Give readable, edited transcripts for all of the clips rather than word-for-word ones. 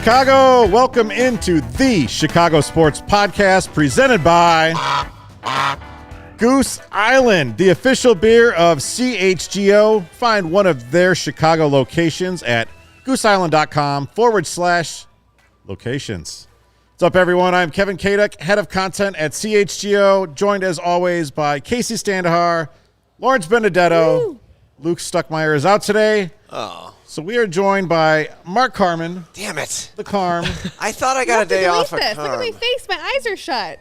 Chicago. Welcome into the Chicago Sports Podcast presented by Goose Island, the official beer of CHGO. Find one of their Chicago locations at gooseisland.com/locations. What's up, everyone? I'm Kevin Kaduk, head of content at CHGO, joined as always by Kacy Standohar, Lawrence Benedetto. Woo! Luke Stuckmeyer is out today. Oh. So we are joined by Mark Carman. Damn it. The Carm. I thought I got a day off of this. Carm. Look at my face. My eyes are shut.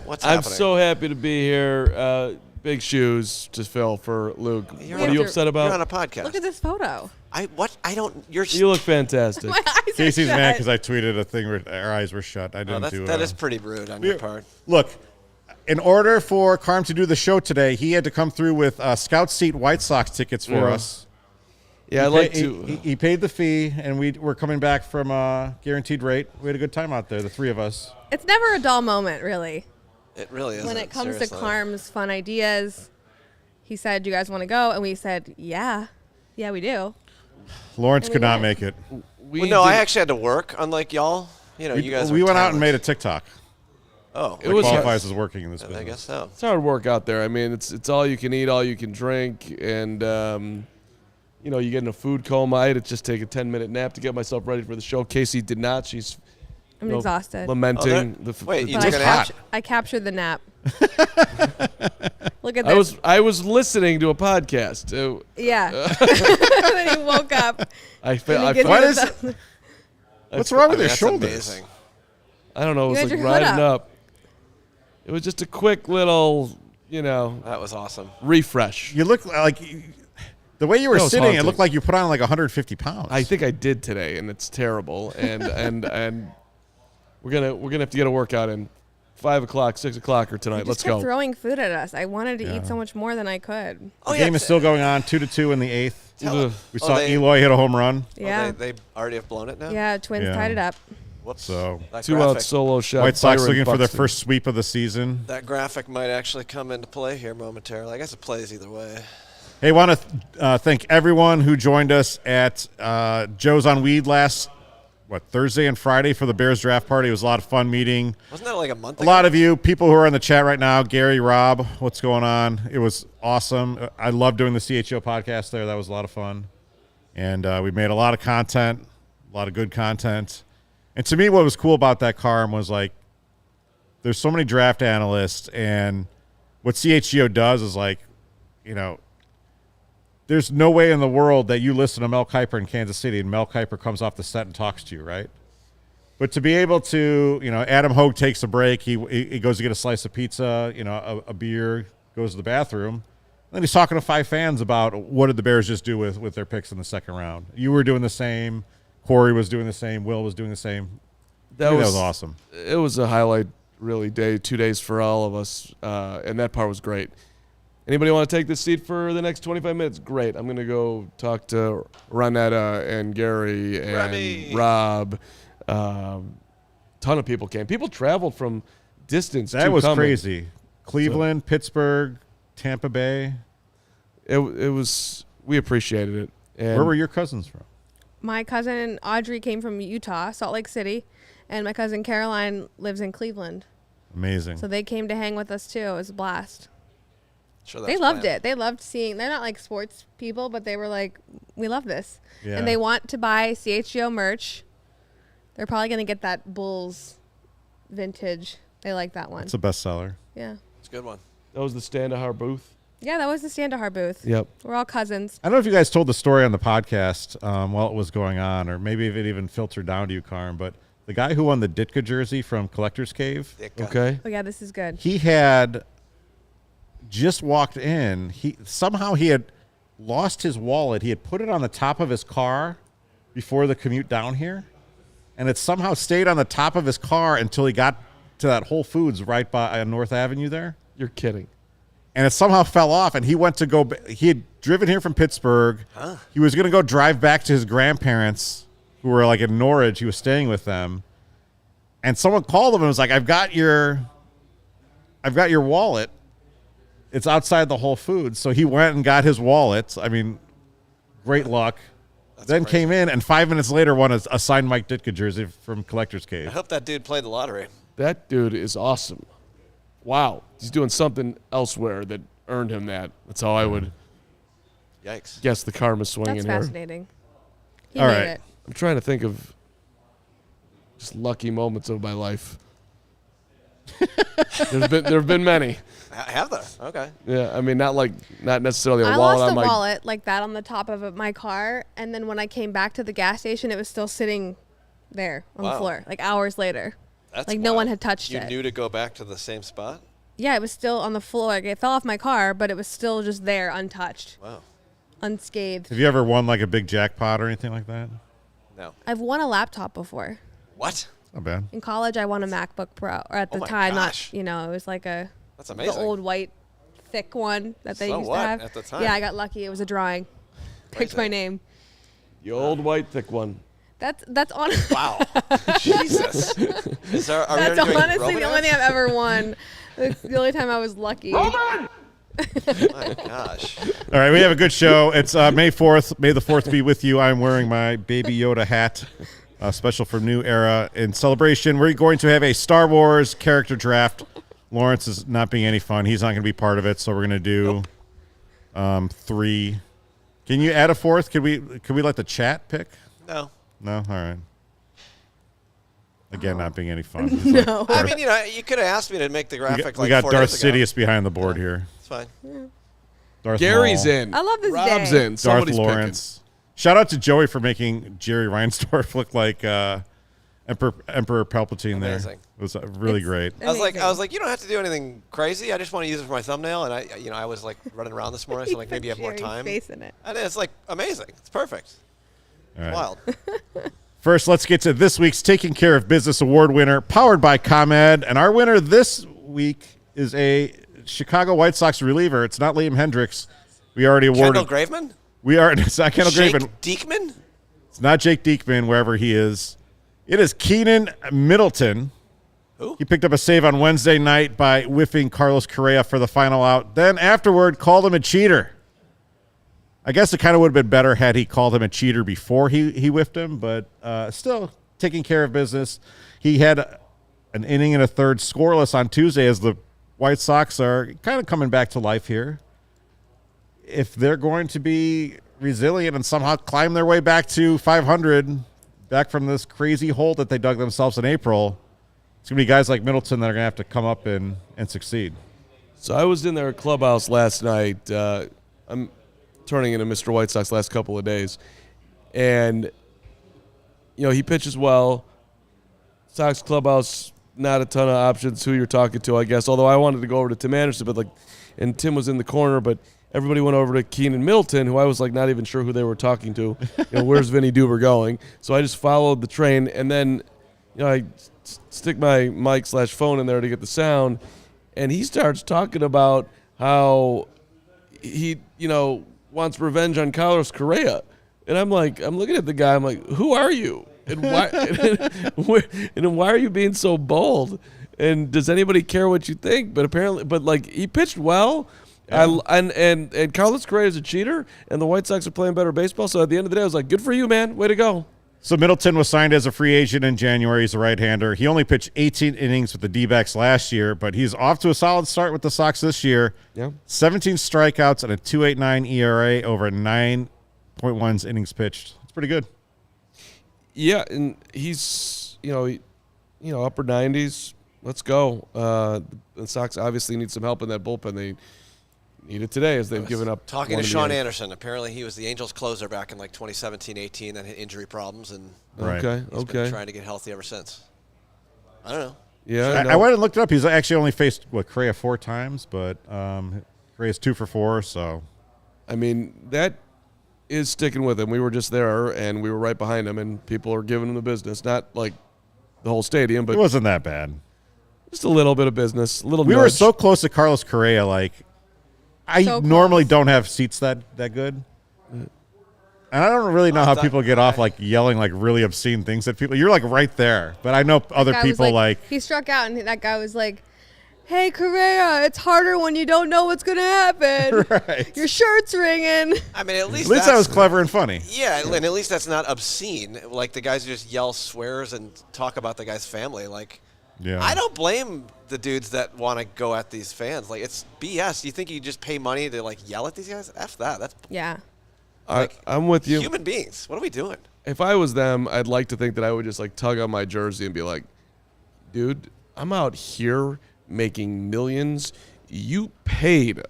What's I'm happening? so happy to be here. Big shoes to fill for Luke. What are you upset about? You're on a podcast. Look at this photo. I don't. You look fantastic. My eyes Casey's are shut. mad because I tweeted a thing where our eyes were shut. I didn't do that is pretty rude on your part. Look, in order for Carm to do the show today, he had to come through with Scout Seat White Sox tickets for us. Yeah, I'd like to. He paid the fee, and we were coming back from Guaranteed Rate. We had a good time out there, the three of us. It's never a dull moment, really. It really is. When it comes to Carm's fun ideas, he said, "Do you guys want to go?" And we said, "Yeah, we do." Lawrence could not make it. I actually had to work. Unlike y'all, you guys. We were went out and talent. made a TikTok. Oh, It qualifies as working in this business. I guess so. It's hard work out there. I mean, it's all you can eat, all you can drink, and you get in a food coma. I had to just take a 10-minute nap to get myself ready for the show. Kacy did not. She's I'm exhausted. lamenting. Wait, you But took a nap? I captured the nap. Look at this. I was listening to a podcast. Yeah. Then he woke up. What's wrong with your That's shoulders? amazing. I don't know. It was You had like your hood riding up. up. It was just a quick little, That was awesome. refresh. You look like the way you were That was sitting. It haunting. looked like you put on like 150 pounds. I think I did today, and it's terrible. And we're gonna have to get a workout in 5 o'clock, 6 o'clock, or tonight. He Let's just kept go. throwing food at us. I wanted to eat so much more than I could. The game is still going on, 2-2 in the eighth. Ugh. We saw Eloy hit a home run. Yeah. They already have blown it now? Yeah, Twins Yeah. tied it up. Whoops. So That 2 out graphic- solo shot. White Sox Byron looking for their Buxton. first sweep of the season. That graphic might actually come into play here momentarily. I guess it plays either way. Hey, want to thank everyone who joined us at Joe's on Weed last Thursday and Friday for the Bears draft party. It was a lot of fun meeting. Wasn't that like a month A ago? lot of you, people who are in the chat right now, Gary, Rob, what's going on? It was awesome. I love doing the CHO podcast there. That was a lot of fun. And we made a lot of content, a lot of good content. And to me, what was cool about that, Carm, was like there's so many draft analysts, and what CHGO does is there's no way in the world that you listen to Mel Kiper in Kansas City and Mel Kiper comes off the set and talks to you, right? But to be able to, Adam Hogue takes a break. He goes to get a slice of pizza, a beer, goes to the bathroom. And then he's talking to 5 fans about what did the Bears just do with their picks in the second round. You were doing the same. Corey was doing the same. Will was doing the same. That was awesome. It was a highlight, really, 2 days for all of us, and that part was great. Anybody want to take this seat for the next 25 minutes? Great. I'm going to go talk to Ronetta and Gary and Remy. Rob. Ton of people came. People traveled from distance. That to was come. crazy. Cleveland, Pittsburgh, Tampa Bay. It was. We appreciated it. And Where were your cousins from? My cousin Audrey came from Utah, Salt Lake City, and my cousin Caroline lives in Cleveland. Amazing. So they came to hang with us too. It was a blast. Sure, They loved it. They loved seeing. They're not like sports people, but they were like, "We love this," Yeah. and they want to buy CHGO merch. They're probably gonna get that Bulls vintage. They like that one. It's a bestseller. Yeah, It's a good one. that was the Standohar booth. yeah. That was the Standohar booth. Yep. We're all cousins. I don't know if you guys told the story on the podcast while it was going on, or maybe if it even filtered down to you, Carm, but the guy who won the Ditka jersey from Collector's Cave, Okay. Oh yeah, this is good. he had just walked in. He had lost his wallet. He had put it on the top of his car before the commute down here, and it somehow stayed on the top of his car until he got to that Whole Foods right by North Avenue there. You're kidding. And it somehow fell off, and he went to go. He had driven here from Pittsburgh. He was going to go drive back to his grandparents, who were like in Norwich. He was staying with them, and someone called him and was like, "I've got your wallet. It's outside the Whole Foods." So he went and got his wallet. I mean, great luck. then crazy. came in and 5 minutes later won a signed Mike Ditka jersey from Collector's I Cave. hope that dude played the lottery. That dude is awesome. Wow. He's doing something elsewhere that earned him that. That's how I would Yikes. guess the karma swing That's in here. fascinating. He All made right. it. I'm trying to think of just lucky moments of my life. There've been many. Have there? Okay. Yeah, I mean not necessarily a I wallet lost on a my wallet like that on the top of my car, and then when I came back to the gas station, it was still sitting there on the Wow. floor, like hours later. That's Like no wild. one had touched You it. knew to go back to the same spot? Yeah, it was still on the floor. Like, it fell off my car, but it was still just there, untouched, Wow. unscathed. Have you ever won like a big jackpot or anything like that? No. I've won a laptop before. What? Not bad. In college, I won a MacBook Pro, or at the Oh my time, gosh. it was like That's the amazing. old white, thick one that they So used what to have. at the time? Yeah, I got lucky. It was a drawing. Picked my Amazing. name. the old white thick one. That's on. Wow. Jesus. Are we That's already doing honestly Roman the only thing ads? I've ever won. It's the only time I was lucky. My gosh. All right, we have a good show. It's May 4th. May the 4th be with you. I'm wearing my Baby Yoda hat, special for New Era. In celebration, we're going to have a Star Wars character draft. Lawrence is not being any fun. He's not going to be part of it, so we're going to do 3. Can you add a 4th? Could we let the chat pick? No. No? All right. Again, not being any fun. No. I mean, you could have asked me to make the graphic We got 4 Darth days ago. Sidious behind the board here. It's fine. Darth Gary's Maul, in. I love this Rob's day. in. Darth Somebody's Lawrence. Shout out to Joey for making Jerry Reinsdorf look like Emperor Palpatine. Amazing. There it was really great. I was Amazing. like, you don't have to do anything crazy. I just want to use it for my thumbnail. And I was like running around this morning, so like maybe you have more Jerry's time. face in it. And it's like amazing. It's perfect. All right. Wild. First, let's get to this week's Taking Care of Business Award winner, powered by ComEd. And our winner this week is a Chicago White Sox reliever. It's not Liam Hendricks. We already awarded. Kendall Graveman? It's not Kendall Jake Graveman. Diekman? It's not Jake Diekman, wherever he is. It is Keenan Middleton. Who? He picked up a save on Wednesday night by whiffing Carlos Correa for the final out. Then afterward, called him a cheater. I guess it kind of would have been better had he called him a cheater before he whiffed him, but still taking care of business. He had an inning and a third scoreless on Tuesday as the White Sox are kind of coming back to life here. If they're going to be resilient and somehow climb their way back to 500, back from this crazy hole that they dug themselves in April, it's going to be guys like Middleton that are going to have to come up and succeed. So I was in their clubhouse last night. I'm turning into Mr. White Sox last couple of days. And, he pitches well. Sox clubhouse, not a ton of options who you're talking to, I guess. Although I wanted to go over to Tim Anderson, and Tim was in the corner, but everybody went over to Keenan Middleton, who I was not even sure who they were talking to. Where's Vinny Duber going? So I just followed the train, and then I stick my mic/phone in there to get the sound, and he starts talking about how he wants revenge on Carlos Correa, and I'm looking at the guy, I'm like, who are you, and why and why are you being so bold, and does anybody care what you think? But apparently, he pitched well. And Carlos Correa is a cheater, and the White Sox are playing better baseball. So at the end of the day, I was like, good for you, man. Way to go. So Middleton was signed as a free agent in January. He's a right-hander. He only pitched 18 innings with the D-backs last year, but he's off to a solid start with the Sox this year. Yeah. 17 strikeouts and a 2.89 ERA over 9.1 innings pitched. It's pretty good. Yeah, and he's upper 90s. Let's go. The Sox obviously need some help in that bullpen. They need it today as they've given up. Talking one to of the Sean innings. Anderson. Apparently, he was the Angels closer back in 2017-18, then hit injury problems, and Right. he's been Okay. trying to get healthy ever since. I don't know. Yeah, I went and looked it up. He's actually only faced Correa 4 times, but Correa's 2 for 4. So I mean, that is sticking with him. We were just there, and we were right behind him, and people are giving him the business. Not like the whole stadium, but it wasn't that bad. just a little bit of business. A little. We were nudge. so close to Carlos Correa. I So normally close. don't have seats that good. And I don't really know how people get off yelling really obscene things at people. You're right there, but I know other Guy was people he struck out, and that guy was like, hey, Correa, it's harder when you don't know what's going to happen. Right. Your shirt's ringing. I mean, at least At least that was clever and funny. Yeah, and at least that's not obscene. Like the guys who just yell swears and talk about the guy's family. Like, Yeah. I don't blame the dudes that want to go at these fans. Like, it's BS. You think you just pay money to like yell at these guys? F that. That's Yeah. I'm with you. human beings. What are we doing? If I was them, I'd like to think that I would just like tug on my jersey and be like, dude, I'm out here making millions. You paid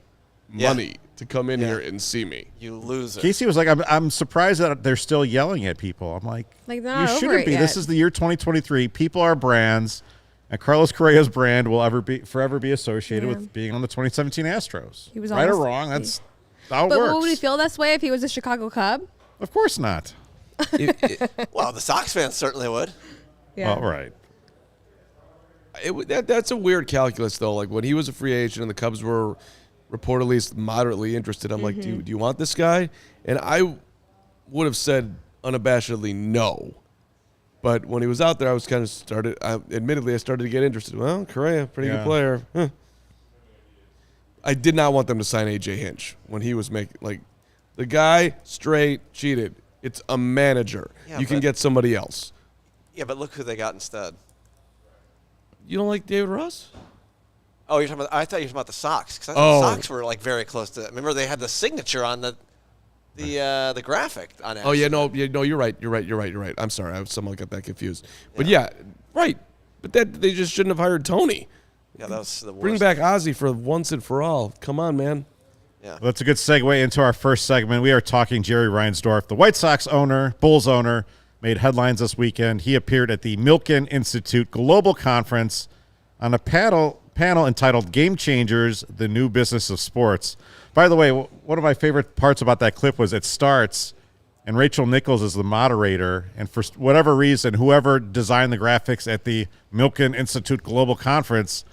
money to come in here and see me. You loser. Casey was like, I'm surprised that they're still yelling at people. I'm like, Like, they're you not over shouldn't it be. yet. This is the year 2023. People are brands, and Carlos Correa's brand will forever be associated Yeah. with being on the 2017 Astros. He was right or almost- wrong. That's how it But works. would he feel this way if he was a Chicago Cub? Of course not. Well, the Sox fans certainly would. Yeah. All right. That's a weird calculus, though. Like when he was a free agent and the Cubs were reportedly moderately interested, I'm like, do you want this guy? And I would have said unabashedly no. But when he was out there, I was kind of admittedly, I started to get interested. Well, Correa, pretty good player. Huh. I did not want them to sign A.J. Hinch when he was making, like, the guy straight cheated. It's a manager. Yeah, you can but- get somebody else. Yeah, but look who they got instead. You don't like David Ross? Oh, you're talking about? I thought you were talking about the Sox. 'Cause I thought Oh. the Sox were like very close to. Remember, they had the signature on the graphic on. Oh yeah, no, you're right. I'm sorry, I somehow got that confused. But yeah, right. But that they just shouldn't have hired Tony. Yeah, that was the worst. Bring back Ozzy for once and for all. Come on, man. Yeah. Well, that's a good segue into our first segment. We are talking Jerry Reinsdorf, the White Sox owner, Bulls owner, made headlines this weekend. He appeared at the Milken Institute Global Conference on a panel entitled Game Changers, the New Business of Sports. By the way, one of my favorite parts about that clip was it starts, and Rachel Nichols is the moderator, and for whatever reason, whoever designed the graphics at the Milken Institute Global Conference,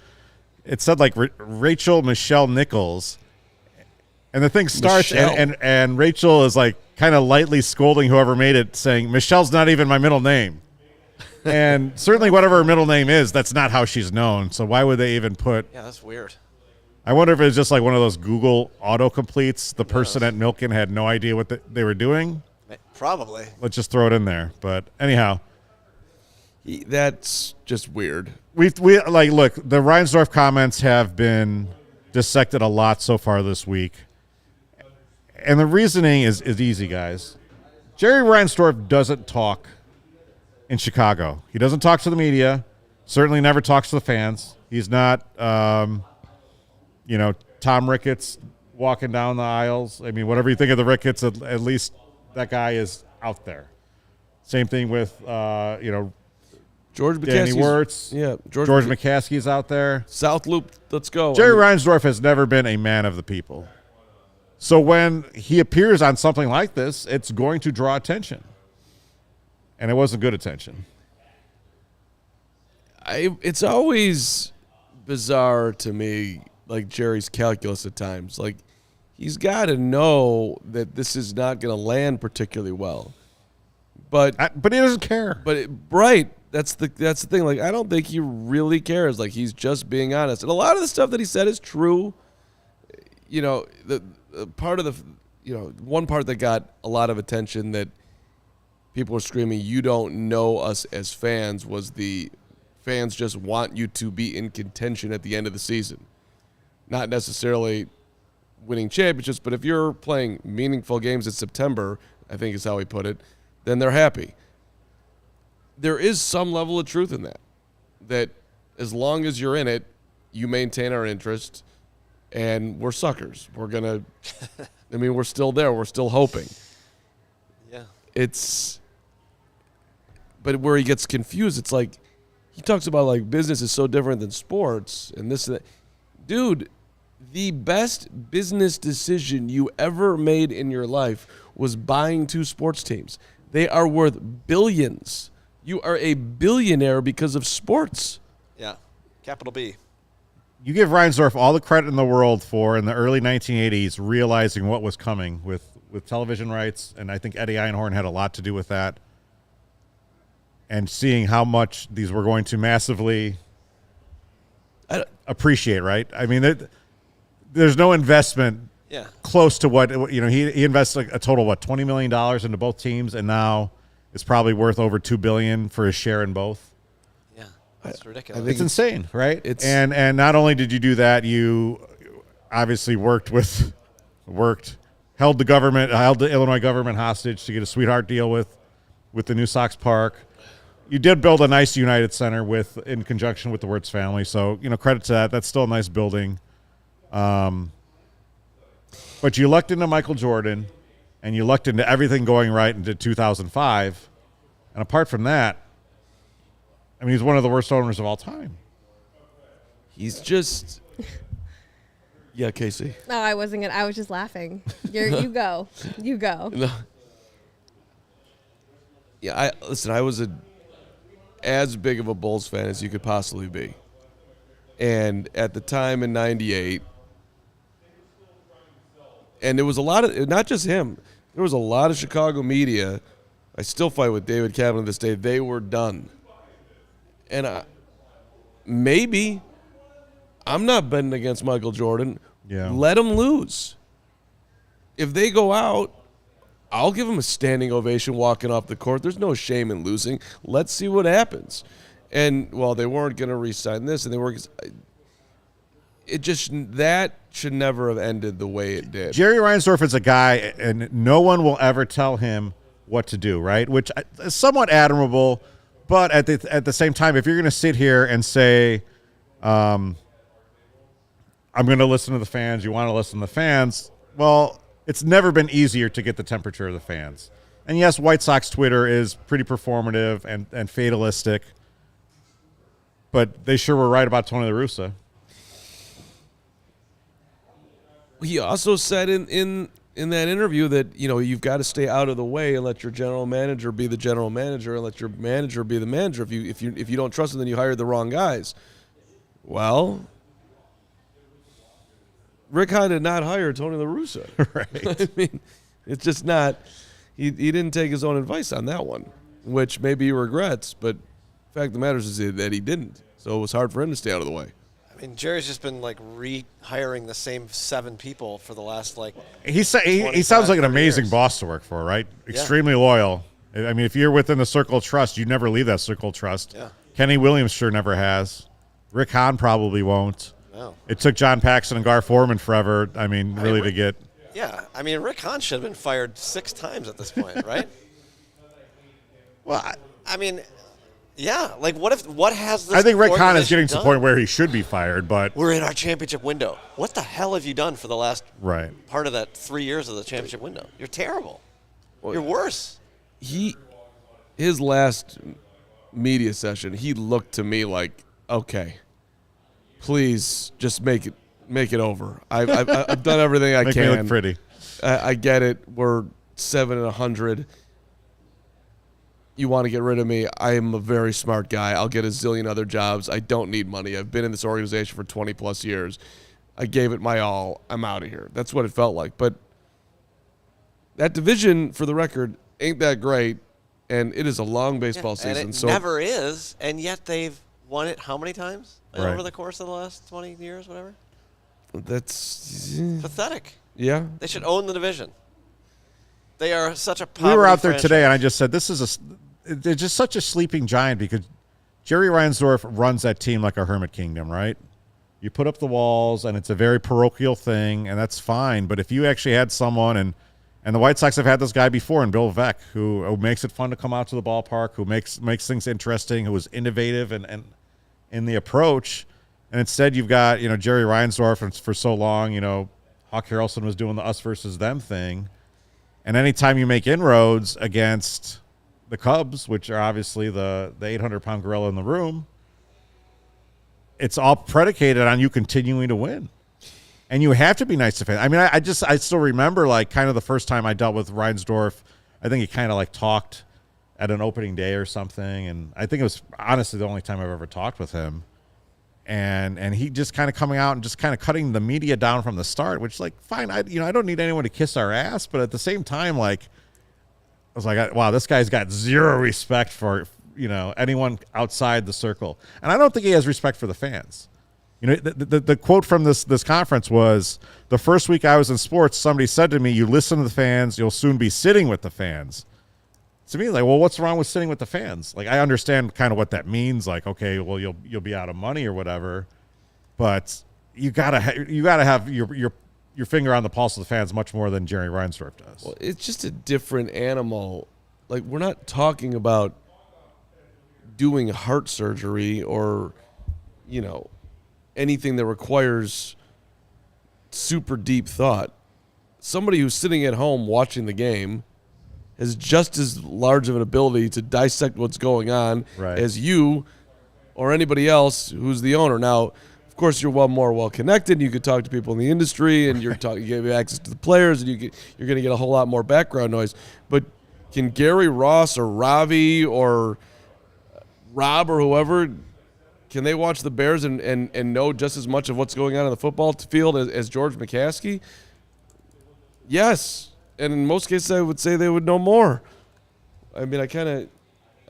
it said like Rachel Michelle Nichols. And the thing starts, and Rachel is like kind of lightly scolding whoever made it, saying, Michelle's not even my middle name. And certainly whatever her middle name is, that's not how she's known. So why would they even put... Yeah, that's weird. I wonder if it was just like one of those Google autocompletes. The person at Milken had no idea what they were doing. Probably. Let's just throw it in there. But anyhow... That's just weird. We like, look, the Reinsdorf comments have been dissected a lot so far this week. And the reasoning is easy, guys. Jerry Reinsdorf doesn't talk in Chicago. He doesn't talk to the media, certainly never talks to the fans. He's not, Tom Ricketts walking down the aisles. I mean, whatever you think of the Ricketts, at least that guy is out there. Same thing with, George Danny McCaskey's, Wirtz. Yeah, George McCaskey's out there. South Loop, let's go. Jerry Reinsdorf has never been a man of the people. So when he appears on something like this, it's going to draw attention. And it wasn't good attention. It's always bizarre to me, like Jerry's calculus at times. Like, he's got to know that this is not going to land particularly well. But he doesn't care. Right. That's the thing. Like, I don't think he really cares. Like, he's just being honest. And a lot of the stuff that he said is true. You know, the part of one part that got a lot of attention that people were screaming, "You don't know us as fans," was the fans just want you to be in contention at the end of the season. Not necessarily winning championships, but if you're playing meaningful games in September, I think is how he put it, then they're happy. There is some level of truth in that. That as long as you're in it, you maintain our interest, and we're suckers. We're going to, we're still there. We're still hoping. Yeah. But where he gets confused, it's like, he talks about like business is so different than sports and this and that. Dude, the best business decision you ever made in your life was buying 2 sports teams. They are worth billions. You are a billionaire because of sports. Yeah. Capital B. You give Reinsdorf all the credit in the world for, in the early 1980s, realizing what was coming with television rights, and I think Eddie Einhorn had a lot to do with that, and seeing how much these were going to massively appreciate, right? I mean, there's no investment Yeah. close to what he invests like a total $20 million into both teams, and now it's probably worth over $2 billion for his share in both. Yeah. That's ridiculous. It's insane, right? It's and not only did you do that, you obviously held the Illinois government hostage to get a sweetheart deal with the new Sox Park. You did build a nice United Center in conjunction with the Wirtz family, so credit to that. That's still a nice building. But you lucked into Michael Jordan, and you lucked into everything going right into 2005. And apart from that, I mean, he's one of the worst owners of all time. He's just. Yeah, Kacy. No, I wasn't gonna. I was just laughing. You go. You go. No. Yeah, I was as big of a Bulls fan as you could possibly be. And at the time in 98, and there was a lot of, not just him, there was a lot of Chicago media. I still fight with David Kaplan to this day. They were done. And maybe I'm not betting against Michael Jordan. Yeah. Let him lose. If they go out, I'll give him a standing ovation walking off the court. There's no shame in losing. Let's see what happens. And, well, they weren't going to re-sign this, and they weren't. That should never have ended the way it did. Jerry Reinsdorf is a guy, and no one will ever tell him what to do, right? Which is somewhat admirable, but at the same time, if you're going to sit here and say, I'm going to listen to the fans, you want to listen to the fans, well, it's never been easier to get the temperature of the fans. And yes, White Sox Twitter is pretty performative and fatalistic, but they sure were right about Tony La Russa. He also said in that interview that, you've got to stay out of the way and let your general manager be the general manager and let your manager be the manager. If you don't trust him, then you hired the wrong guys. Well, Rick Hahn did not hire Tony La Russa. Right. I mean, it's just not. He didn't take his own advice on that one, which maybe he regrets. But the fact of the matter is that he didn't. So it was hard for him to stay out of the way. I mean, Jerry's just been rehiring the same 7 people for the last he sounds like an amazing boss to work for, right? Yeah. Extremely loyal. I mean, if you're within the circle of trust, you never leave that circle of trust. Yeah. Kenny Williams sure never has. Rick Hahn probably won't. No. It took John Paxson and Gar Forman forever. I mean, really to get. Yeah, I mean, Rick Hahn should have been fired 6 times at this point, right? Well, I mean. Yeah, what has this? I think Rick Hahn is getting done? to the point where he should be fired, but we're in our championship window. What the hell have you done for the last part of that 3 years of the championship window? You're terrible. Well, you're worse. His last media session, he looked to me like, okay, please just make it over. I've done everything I can. Make me look pretty. I get it. We're 7-100. You want to get rid of me? I am a very smart guy. I'll get a zillion other jobs. I don't need money. I've been in this organization for 20 plus years. I gave it my all. I'm out of here. That's what it felt like. But that division, for the record, ain't that great, and it is a long baseball season. And it never is, and yet they've won it how many times over the course of the last 20 years, whatever? That's pathetic. Yeah. They should own the division. They are such a poverty We were out there franchise. today, and I just said, they're just such a sleeping giant because Jerry Reinsdorf runs that team like a hermit kingdom, right? You put up the walls, and it's a very parochial thing, and that's fine. But if you actually had someone, and the White Sox have had this guy before, and Bill Veeck, who makes it fun to come out to the ballpark, who makes things interesting, who was innovative and in the approach. And instead, you've got Jerry Reinsdorf, and for so long, Hawk Harrelson was doing the us versus them thing. And anytime you make inroads against the Cubs, which are obviously the 800-pound gorilla in the room, it's all predicated on you continuing to win. And you have to be nice to fans. I mean, I still remember kind of the first time I dealt with Reinsdorf. I think he kind of talked at an opening day or something, and I think it was honestly the only time I've ever talked with him. And he just kind of coming out and just kind of cutting the media down from the start, which fine. I don't need anyone to kiss our ass, but at the same time, I was like, wow, this guy's got zero respect for anyone outside the circle, and I don't think he has respect for the fans. You know, the quote from this conference was, the first week I was in sports, somebody said to me, you listen to the fans, you'll soon be sitting with the fans. To me, like, well, what's wrong with sitting with the fans? Like, I understand kind of what that means. Like, okay, well, you'll be out of money or whatever, but you gotta have your finger on the pulse of the fans much more than Jerry Reinsdorf does. Well, it's just a different animal. Like, we're not talking about doing heart surgery or, you know, anything that requires super deep thought. Somebody who's sitting at home watching the game has just as large of an ability to dissect what's going on as you or anybody else who's the owner. Now, of course, you're more well connected. You could talk to people in the industry, and you have access to the players, and you're going to get a whole lot more background noise. But can Gary Ross or Ravi or Rob or whoever, can they watch the Bears and know just as much of what's going on in the football field as George McCaskey? Yes. And in most cases, I would say they would know more. I mean, I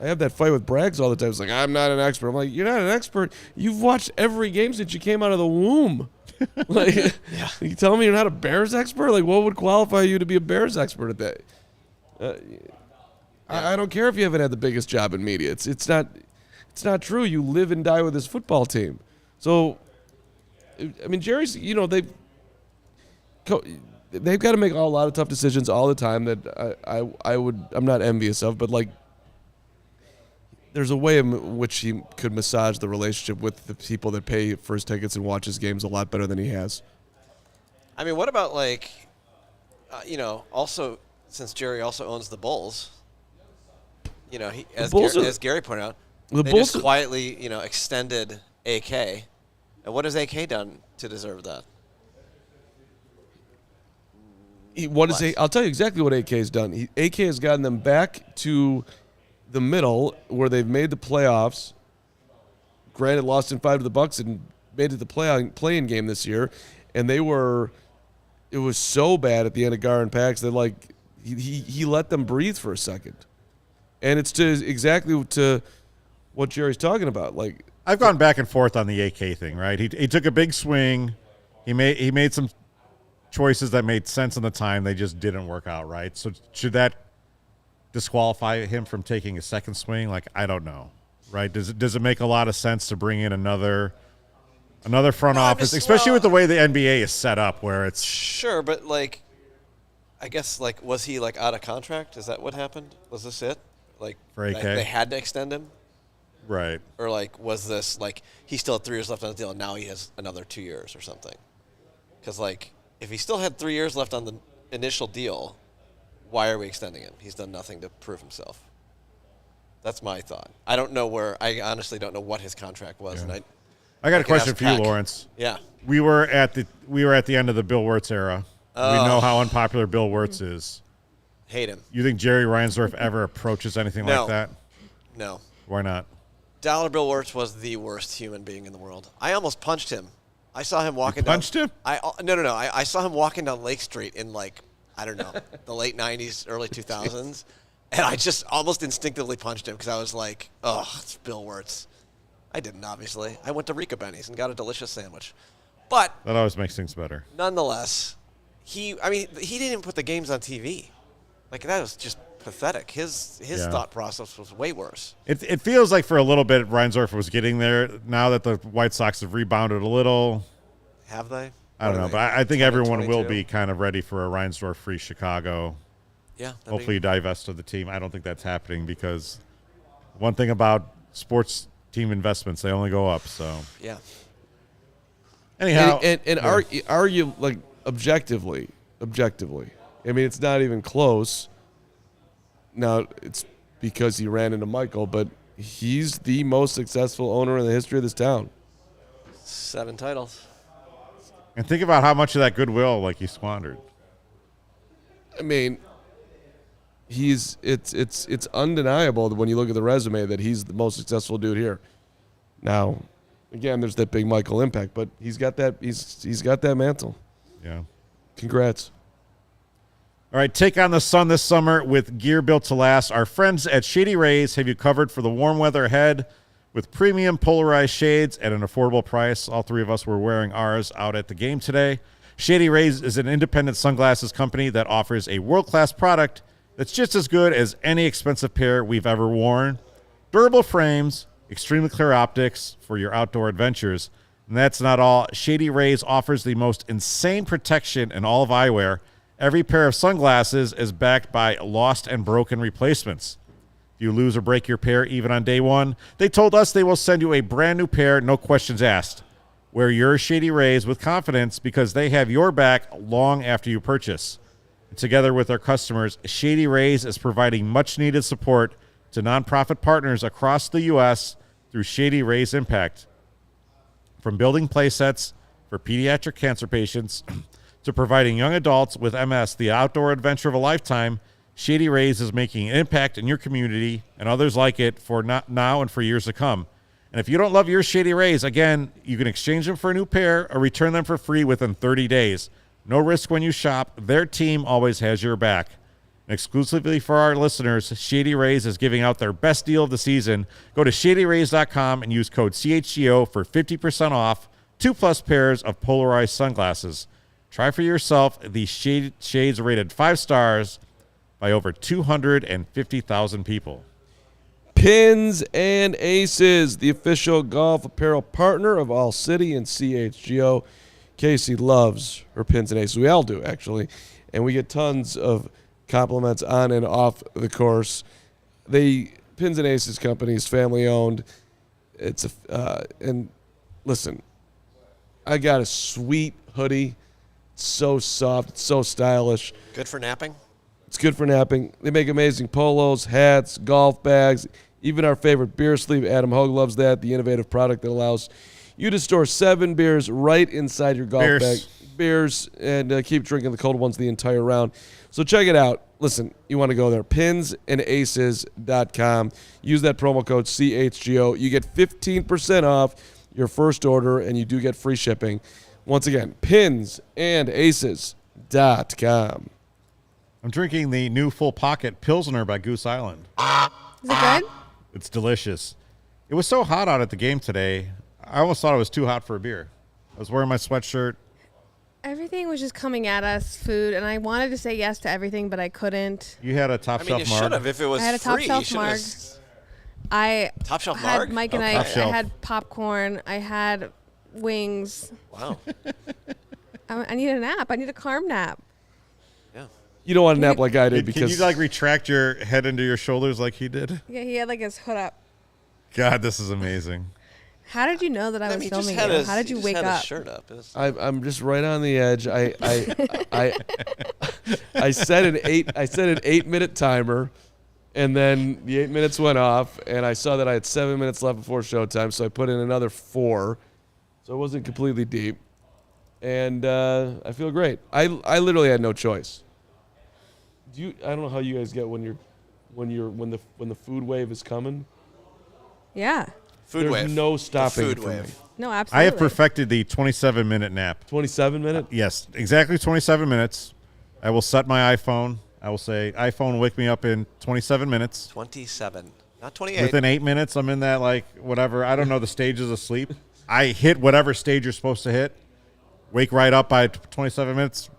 have that fight with Braggs all the time. It's like, I'm not an expert. I'm like, you're not an expert. You've watched every game since you came out of the womb. Like, yeah. You telling me you're not a Bears expert? Like, what would qualify you to be a Bears expert at that? I don't care if you haven't had the biggest job in media. It's not true. You live and die with this football team. So, I mean, Jerry's, you know, they've got to make a lot of tough decisions all the time that I'm not envious of, but like, there's a way in which he could massage the relationship with the people that pay for his tickets and watch his games a lot better than he has. I mean, what about, like, you know, also, since Jerry also owns the Bulls, you know, as Gary pointed out, they Bulls just quietly, you know, extended AK. And what has AK done to deserve that? I'll tell you exactly what AK has done. AK has gotten them back to the middle where they've made the playoffs. Granted, lost in 5 to the Bucks and made it the play-in game this year. And it was so bad at the end of Gar and Pax that, like, he let them breathe for a second. And it's exactly to what Jerry's talking about. Like, I've gone back and forth on the AK thing, right? He took a big swing. He made some choices that made sense in the time. They just didn't work out right. So should that disqualify him from taking a second swing? Like, I don't know, right? Does it make a lot of sense to bring in another front office, especially with the way the NBA is set up, where it's sure, but like, I guess, like, was he, like, out of contract? Is that what happened? Was this it? Like, for AK? They had to extend him? Right. Or, like, was this, like, he still had 3 years left on the deal and now he has another 2 years or something? Because, like, if he still had 3 years left on the initial deal, why are we extending him? He's done nothing to prove himself. That's my thought. I honestly don't know what his contract was. Yeah. And I got a question for you, Lawrence. Yeah. We were at the end of the Bill Wirtz era. We know how unpopular Bill Wirtz is. Hate him. You think Jerry Reinsdorf ever approaches anything like that? No. Why not? Dollar Bill Wirtz was the worst human being in the world. I almost punched him. I saw him walking down. Punched him? No. I saw him walking down Lake Street in, like, I don't know, the late 90s, early 2000s. And I just almost instinctively punched him because I was like, oh, it's Bill Wirtz. I didn't, obviously. I went to Rica Benny's and got a delicious sandwich. But that always makes things better. Nonetheless, he didn't even put the games on TV. Like, that was just pathetic. His thought process was way worse. It feels like for a little bit Reinsdorf was getting there. Now that the White Sox have rebounded a little. Have they? I don't know, but I think everyone will be kind of ready for a Reinsdorf-free Chicago. Yeah. Hopefully divest of the team. I don't think that's happening because one thing about sports team investments, they only go up. So yeah. Anyhow, and are you, like, objectively? I mean, it's not even close. Now, it's because he ran into Michael, but he's the most successful owner in the history of this town. 7 titles. And think about how much of that goodwill, like, he squandered. I mean, it's undeniable that when you look at the resume that he's the most successful dude here. Now, again, there's that big Michael impact, but he's got that mantle. Yeah. Congrats. All right, take on the sun this summer with gear built to last. Our friends at Shady Rays have you covered for the warm weather ahead with premium polarized shades at an affordable price. All three of us were wearing ours out at the game today. Shady Rays is an independent sunglasses company that offers a world-class product that's just as good as any expensive pair we've ever worn. Durable frames, extremely clear optics for your outdoor adventures. And that's not all. Shady Rays offers the most insane protection in all of eyewear. Every pair of sunglasses is backed by lost and broken replacements. If you lose or break your pair even on day one, they told us they will send you a brand new pair, no questions asked. Wear your Shady Rays with confidence because they have your back long after you purchase. Together with our customers, Shady Rays is providing much-needed support to nonprofit partners across the U.S. through Shady Rays Impact. From building play sets for pediatric cancer patients to providing young adults with MS the outdoor adventure of a lifetime, Shady Rays is making an impact in your community and others like it for now and for years to come. And if you don't love your Shady Rays, again, you can exchange them for a new pair or return them for free within 30 days. No risk when you shop. Their team always has your back. And exclusively for our listeners, Shady Rays is giving out their best deal of the season. Go to shadyrays.com and use code CHGO for 50% off 2+ pairs of polarized sunglasses. Try for yourself. These shades rated 5 stars by over 250,000 people. Pins and Aces, the official golf apparel partner of ALLCITY and CHGO. Kacy loves her pins and aces. We all do, actually. And we get tons of compliments on and off the course. The Pins and Aces company is family-owned. And listen, I got a sweet hoodie. It's so soft. It's so stylish. Good for napping? It's good for napping. They make amazing polos, hats, golf bags, even our favorite beer sleeve. Adam Hogue loves that, the innovative product that allows you to store 7 beers right inside your golf bag. Beers, and keep drinking the cold ones the entire round. So check it out. Listen, you want to go there. pinsandaces.com. Use that promo code CHGO. You get 15% off your first order, and you do get free shipping. Once again, pinsandaces.com. I'm drinking the new Full Pocket Pilsner by Goose Island. Is it good? It's delicious. It was so hot out at the game today, I almost thought it was too hot for a beer. I was wearing my sweatshirt. Everything was just coming at us, food, and I wanted to say yes to everything, but I couldn't. You had a top shelf you marg. should have if it was I had a top free. shelf marg. I Top shelf had marg? Mike and Oh, I top shelf. had popcorn. I had wings. Wow. I need a nap. I need a calm nap. Yeah. You don't want to nap like I did Can because you like retract your head into your shoulders like he did? Yeah, he had like his hood up. God, this is amazing. How did you know that I was he just filming had you? his- How did he you just wake had his up? shirt up. It's- I'm just right on the edge. I set an 8-minute timer, and then the 8 minutes went off, and I saw that I had 7 minutes left before showtime, so I put in another 4, so it wasn't completely deep, and I feel great. I literally had no choice. I don't know how you guys get when the food wave is coming. Yeah. Food There's wave. no The stopping food it for wave. me. No, absolutely. I have perfected the 27-minute nap. 27 minute. Yes, exactly 27 minutes. I will set my iPhone. I will say, iPhone, wake me up in 27 minutes. 27. Not 28. Within 8 minutes, I'm in that, like, whatever. I don't know the stages of sleep. I hit whatever stage you're supposed to hit. Wake right up by 27 minutes.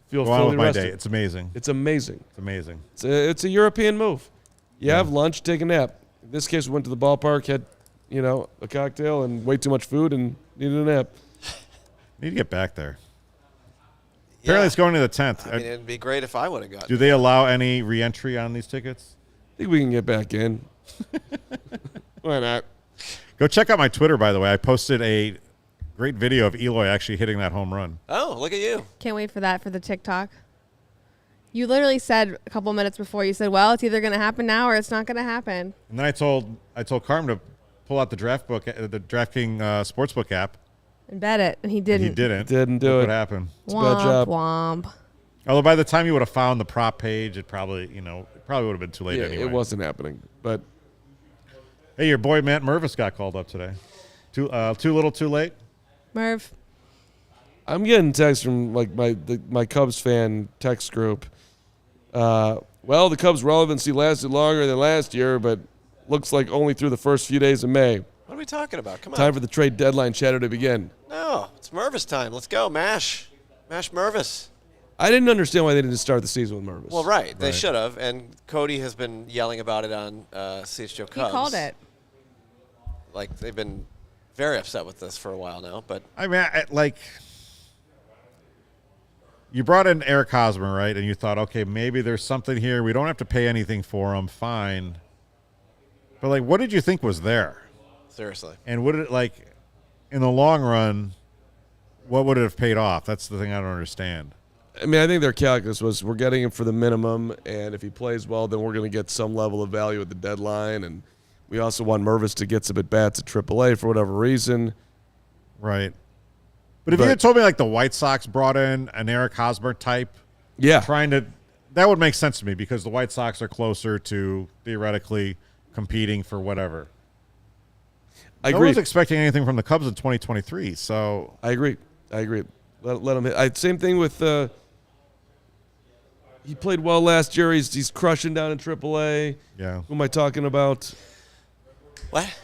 Feel Go on fully with my rested. day. It's amazing. It's amazing. It's amazing. It's a European move. You have lunch, take a nap. In this case, we went to the ballpark, had, a cocktail and way too much food and needed a nap. Need to get back there. Yeah. Apparently, it's going to the 10th. I mean, it'd be great if I would have gotten Do they allow any re-entry on these tickets? I think we can get back in. Why not? Go check out my Twitter, by the way. I posted a great video of Eloy actually hitting that home run. Oh, look at you. Can't wait for that for the TikTok. You literally said a couple minutes before, you said, well, it's either going to happen now or it's not going to happen. And then I told Carmen to pull out the DraftKings Sportsbook app. And bet it. And he And didn't. he didn't. Didn't do Look it. What happened? It's a bad job. Womp. Although by the time you would have found the prop page, it probably would have been too late Yeah, anyway. it wasn't happening. But Hey, your boy Matt Mervis got called up today. Too little, too late. Merv. I'm getting texts from like my Cubs fan text group. Well, the Cubs' relevancy lasted longer than last year, but looks like only through the first few days of May. What are we talking about? Come on. Time for the trade deadline chatter to begin. No, it's Mervis time. Let's go. Mash Mervis. I didn't understand why they didn't start the season with Mervis. Well, right. They should have. And Cody has been yelling about it on CHGO Cubs. He called it. Like, they've been very upset with this for a while now. But I mean, you brought in Eric Hosmer, right? And you thought, okay, maybe there's something here. We don't have to pay anything for him. Fine. But, like, what did you think was there? seriously. And would it, like, in the long run, what would it have paid off? That's the thing I don't understand. I mean, I think their calculus was we're getting him for the minimum, and if he plays well, then we're going to get some level of value at the deadline. And we also want Mervis to get some at-bats at AAA for whatever reason. Right. But if you had told me, like, the White Sox brought in an Eric Hosmer type, trying to – that would make sense to me because the White Sox are closer to theoretically competing for whatever. I agree. No one's expecting anything from the Cubs in 2023, so – I agree. Let him hit. Same thing with he played well last year. He's crushing down in AAA. Yeah. Who am I talking about? What?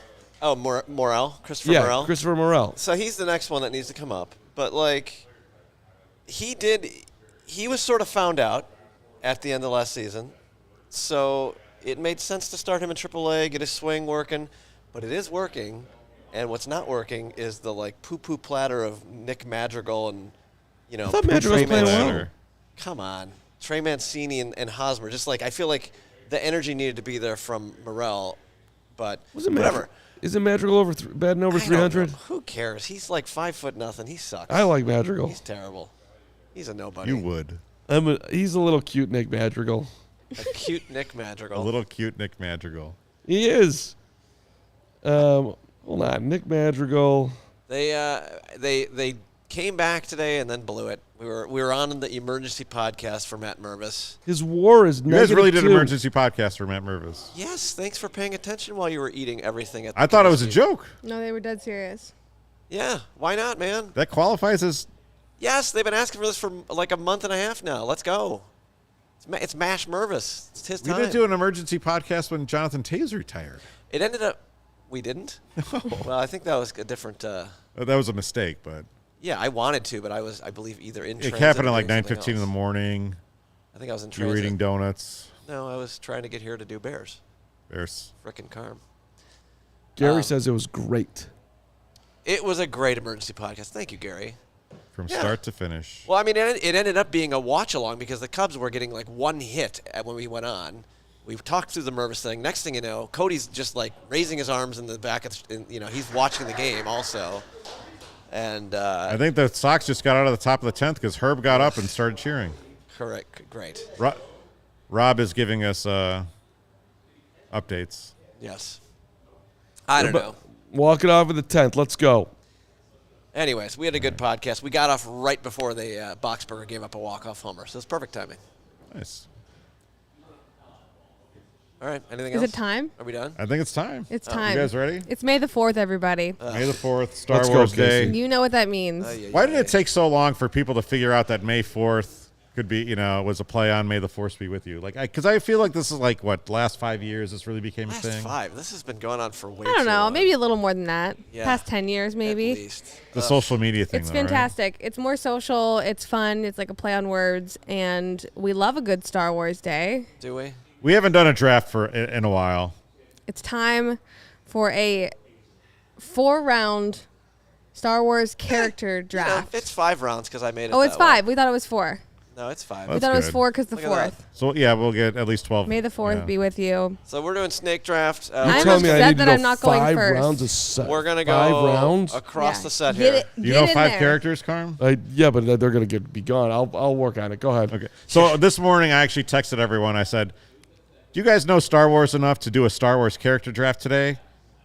Oh, Morel? Christopher Morel? Yeah, Christopher Morel. So he's the next one that needs to come up. But, like, he was sort of found out at the end of last season. So it made sense to start him in AAA, get his swing working. But it is working. And what's not working is the, like, poo-poo platter of Nick Madrigal and, you know. I thought Madrigal was playing well. Come on. Trey Mancini and Hosmer. Just, like, I feel like the energy needed to be there from Morel. But whatever. Isn't Madrigal batting over 300? Who cares? He's like 5'0". He sucks. I like Madrigal. He's terrible. He's a nobody. You would. He's a little cute Nick Madrigal. A cute Nick Madrigal. A little cute Nick Madrigal. He is. Hold on. Nick Madrigal. They came back today and then blew it. We were on the emergency podcast for Matt Mervis. His WAR is You guys really did -2. an emergency podcast for Matt Mervis. Yes, thanks for paying attention while you were eating everything. I thought it was a joke. No, they were dead serious. Yeah, why not, man? That qualifies as... Yes, they've been asking for this for like a month and a half now. Let's go. It's Mash Mervis. It's his time. We didn't do an emergency podcast when Jonathan Tays retired. It ended up... We didn't? Well, I think that was a different... That was a mistake, but... Yeah, I wanted to, but I believe, either in transit. It happened at or like doing 9:15 in the morning. I think I was in You transit. were eating donuts. No, I was trying to get here to do Bears. Frickin' Carm. Gary says it was great. It was a great emergency podcast. Thank you, Gary. From start to finish. Well, I mean, it ended up being a watch-along because the Cubs were getting like one hit when we went on. We talked through the Mervis thing. Next thing you know, Cody's just like raising his arms in the back. He's watching the game also. And I think the Sox just got out of the top of the 10th because Herb got up and started cheering. Correct. Great. Rob is giving us updates. Yes. I don't know. Walking off of the 10th. Let's go. Anyways, we had a good podcast. We got off right before the Boxberger gave up a walk-off homer, so it's perfect timing. Nice. All right. Anything else? Is it time? Are we done? I think it's time. It's time. You guys ready? It's May the 4th, everybody. May the 4th, Star Let's go, Wars Casey. Day. You know what that means. Why did it take so long for people to figure out that May 4th could be, was a play on May the Force be with you? Like, because I feel like this is like, what, last 5 years this really became a thing? Last 5. This has been going on for way I don't too know. long. Maybe a little more than that. Yeah. Past 10 years, maybe. At least. The social media thing, It's though, right? fantastic. It's more social. It's fun. It's like a play on words. And we love a good Star Wars Day. Do we? We haven't done a draft in a while. It's time for a 4-round Star Wars character draft. It's 5 rounds because I made it. Oh, it's that way. 5. We thought it was 4. No, it's 5. We That's thought it was good. 4 because the Look at 4th. So, yeah, we'll get at least 12. May the 4th be with you. So we're doing snake draft. I'm Tell me I upset need to that go I'm not going 5 first. rounds of set. We're going to go 5 rounds? across the set Get here. it. You Get know in 5 there. characters, Carm? Yeah, but they're going to be gone. I'll work on it. Go ahead. Okay. So this morning I actually texted everyone. I said, do you guys know Star Wars enough to do a Star Wars character draft today?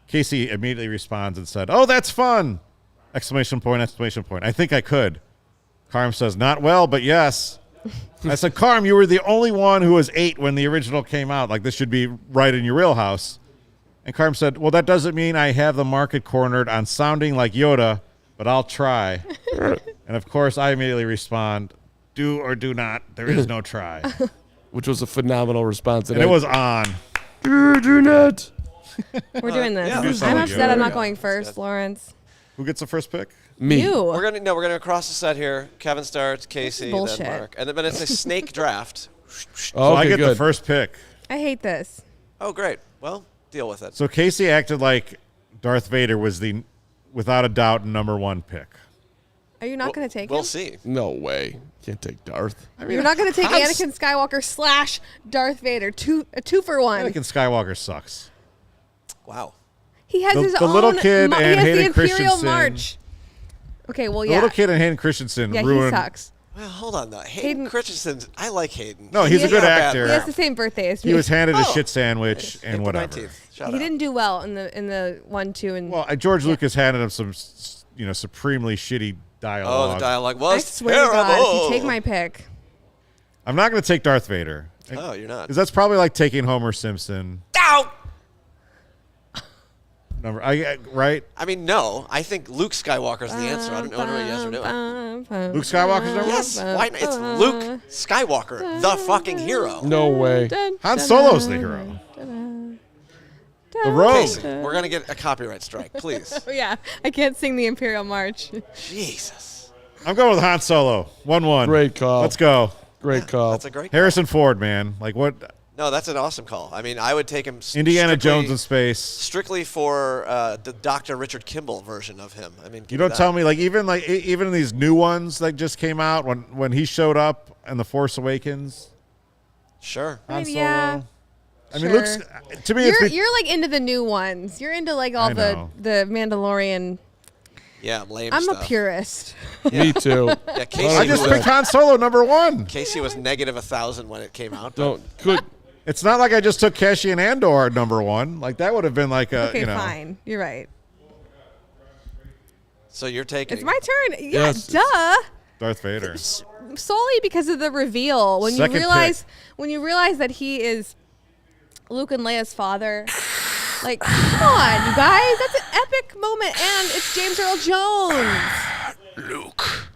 Casey immediately responds and said, oh, that's fun! Exclamation point, exclamation point. I think I could. Carm says, not well, but yes. I said, Carm, you were the only one who was 8 when the original came out. Like, this should be right in your wheelhouse. And Carm said, well, that doesn't mean I have the market cornered on sounding like Yoda, but I'll try. And, of course, I immediately respond, do or do not. There is no try. Which was a phenomenal response. And it was on. Do not. We're doing this. yeah. You sound I'm like upset Yoda. I'm not Yeah. going first, Lawrence. Who gets the first pick? Me. You. We're gonna cross the set here. Kevin starts, Kacy, bullshit. then Mark, and then but it's a snake draft. Oh, So I okay, get good. the first pick. I hate this. Oh, great. Well, deal with it. So Kacy acted like Darth Vader was the, without a doubt, number 1 pick. Are you not going to take We'll him? see. No way. Can't take Darth. You're not going to take I'm Anakin Skywalker / Darth Vader. A two for one. Anakin Skywalker sucks. Wow. He has The- his the own. little kid he and has the Hayden Imperial Christensen. March. Okay, well, The yeah. little kid and Hayden Christensen Yeah, he ruined. sucks. Well, hold on though. Hayden Hayden- Christensen. I like Hayden. No, he's a He good not bad. actor. He has the same birthday as me. He was handed a Oh. shit sandwich and April whatever. 19th. Shout He out. didn't do well in the 1, 2, and Well, George Lucas handed him some, supremely shitty dialogue. Oh, the dialogue I was swear terrible. to God, if you take my pick. I'm not going to take Darth Vader. Oh, you're not. Because that's probably like taking Homer Simpson. Ow! Right? I mean, no. I think Luke Skywalker's the answer. I don't know what you guys are doing. Luke Skywalker's number Yes. Uh, Why not? It's Luke Skywalker, the fucking hero. No way. Han Solo's the hero. The rogue. Kacy, we're gonna get a copyright strike, please. Oh, yeah, I can't sing the Imperial March. Jesus. I'm going with Han Solo. 1-1. Great call. Let's go. Great call. That's a great. Harrison Ford, man. Like what? No, that's an awesome call. I mean, I would take him. Indiana strictly- Jones in space. Strictly for the Dr. Richard Kimball version of him. I mean, You don't tell me even in these new ones that just came out when he showed up in The Force Awakens. Sure. Han Solo. Yeah. I mean, Sure. looks to me it's You're like into the new ones. You're into like all I the know. Mandalorian. Yeah, lame I'm stuff. a purist. Me too. Yeah, I Kacy just was, picked Han Solo number 1. Kacy was negative 1,000 when it came out. but- Don't. Could. It's not like I just took Cassian Andor at number 1. Like that would have been like a Okay, fine. You're right. So you're taking. It's my turn. Yeah, Yes, duh. Darth Vader. Solely because of the reveal. When Second you realize that he is Luke and Leia's father. Like, come on, you guys. That's an epic moment, and it's James Earl Jones. Luke.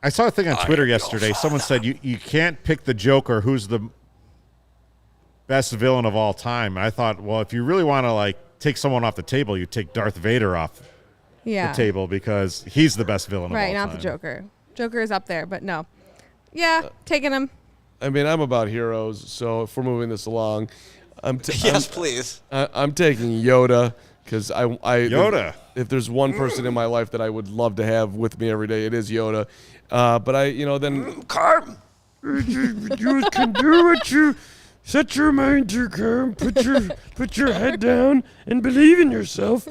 I saw a thing on Twitter yesterday. Someone said you can't pick the Joker who's the best villain of all time. I thought, well, if you really want to like take someone off the table, you take Darth Vader off Yeah. the table because he's the best villain of all Right, time. not the Joker. Joker is up there, but no. Yeah, taking him. I mean, I'm about heroes, so if we're moving this along, Yes, please. I'm taking Yoda because I Yoda. If there's one person in my life that I would love to have with me every day, it is Yoda. But then Carm. you can do what you set your mind to, Carm. Put your head down and believe in yourself.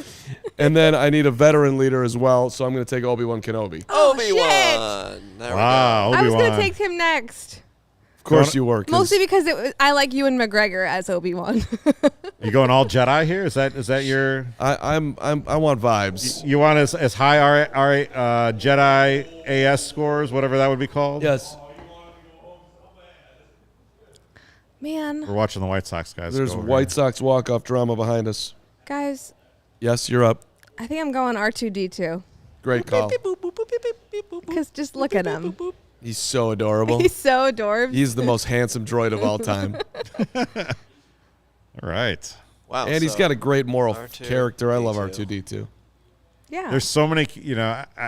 And then I need a veteran leader as well, so I'm going to take Obi-Wan Kenobi. Obi-Wan. There Wow, I was Obi-Wan. going to take him next. Of course you were. 'cause Mostly because I like Ewan McGregor as Obi-Wan. You going all Jedi here? Is that your? I want vibes. You want as high Jedi AS scores, whatever that would be called? Yes. Man, We're watching the White Sox guys. There's go over White here. Sox walk-off drama behind us. guys, Yes, you're up. I think I'm going R2-D2. Great call. Because just look at him. He's so adorable. He's so adorable. He's the most handsome droid of all time. All right. Wow. And he's so got a great moral R2, character. I love D2. R2-D2. Yeah. There's so many,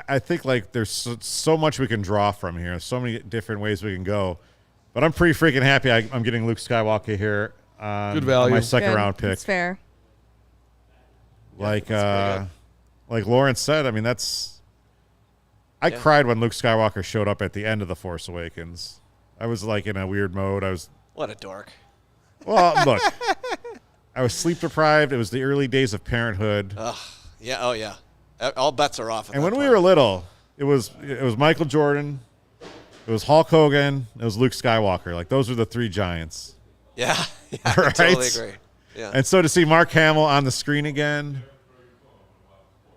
I think like there's so much we can draw from here. So many different ways we can go. But I'm pretty freaking happy I'm getting Luke Skywalker here. Good value. On my second Good. round pick. That's fair. Like that's like Lawrence said, I mean I cried when Luke Skywalker showed up at the end of The Force Awakens. I was like in a weird mode. What a dork. Well, look. I was sleep deprived. It was the early days of parenthood. Yeah. Oh, yeah. All bets are off. At And that when we point. were little, it was Michael Jordan, it was Hulk Hogan, it was Luke Skywalker. Like those were the three giants. Yeah. I Right? totally agree. Yeah. And so to see Mark Hamill on the screen again,